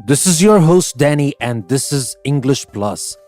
This is your host, Danny, and this is English Plus.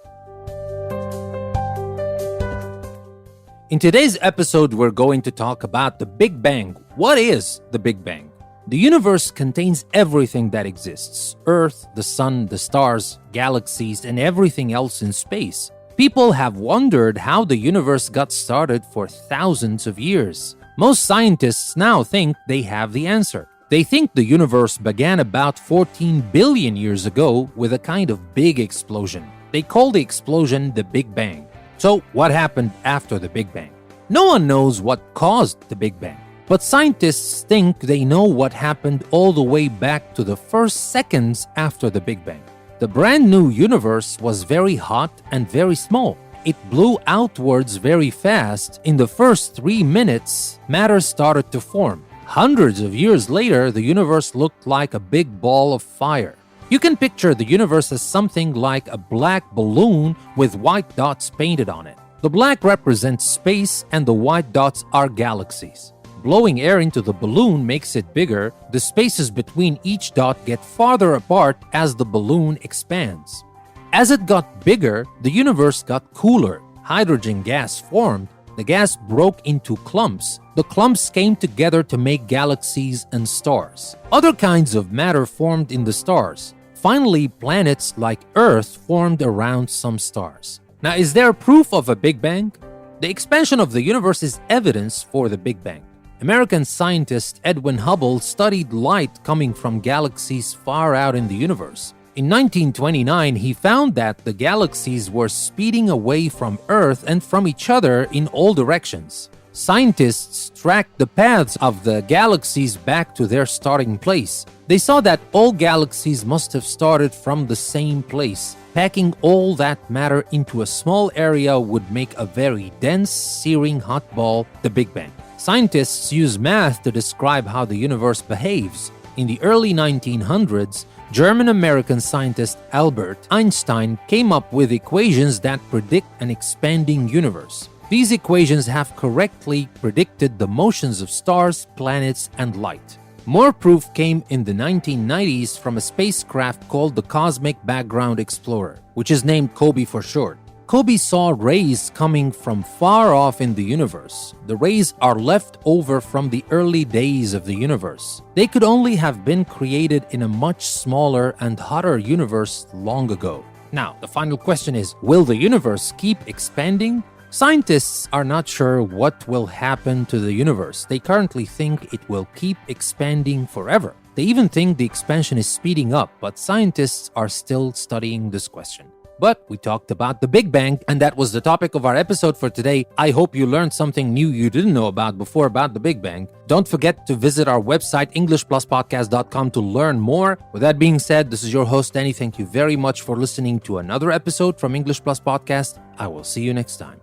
In today's episode, we're going to talk about the Big Bang. What is the Big Bang? The universe contains everything that exists: Earth, the sun, the stars, galaxies, and everything else in space. People have wondered how the universe got started for thousands of years. Most scientists now think they have the answer. They think the universe began about 14 billion years ago with a kind of big explosion. They call the explosion the Big Bang. So, what happened after the Big Bang? No one knows what caused the Big Bang, but scientists think they know what happened all the way back to the first seconds after the Big Bang. The brand new universe was very hot and very small. It blew outwards very fast. In the first 3 minutes, matter started to form. Hundreds of years later, the universe looked like a big ball of fire. You can picture the universe as something like a black balloon with white dots painted on it. The black represents space and the white dots are galaxies. Blowing air into the balloon makes it bigger. The spaces between each dot get farther apart as the balloon expands. As it got bigger, the universe got cooler. Hydrogen gas formed. The gas broke into clumps. The clumps came together to make galaxies and stars. Other kinds of matter formed in the stars. Finally, planets like Earth formed around some stars. Now, is there proof of a Big Bang? The expansion of the universe is evidence for the Big Bang. American scientist Edwin Hubble studied light coming from galaxies far out in the universe. In 1929, he found that the galaxies were speeding away from Earth and from each other in all directions. Scientists tracked the paths of the galaxies back to their starting place. They saw that all galaxies must have started from the same place. Packing all that matter into a small area would make a very dense, searing hot ball, the Big Bang. Scientists use math to describe how the universe behaves. In the early 1900s, German-American scientist Albert Einstein came up with equations that predict an expanding universe. These equations have correctly predicted the motions of stars, planets, and light. More proof came in the 1990s from a spacecraft called the Cosmic Background Explorer, which is named COBE for short. COBE saw rays coming from far off in the universe. The rays are left over from the early days of the universe. They could only have been created in a much smaller and hotter universe long ago. Now, the final question is, will the universe keep expanding? Scientists are not sure what will happen to the universe. They currently think it will keep expanding forever. They even think the expansion is speeding up, but scientists are still studying this question. But we talked about the Big Bang, and that was the topic of our episode for today. I hope you learned something new you didn't know about before about the Big Bang. Don't forget to visit our website, EnglishPlusPodcast.com, to learn more. With that being said, this is your host, Danny. Thank you very much for listening to another episode from English Plus Podcast. I will see you next time.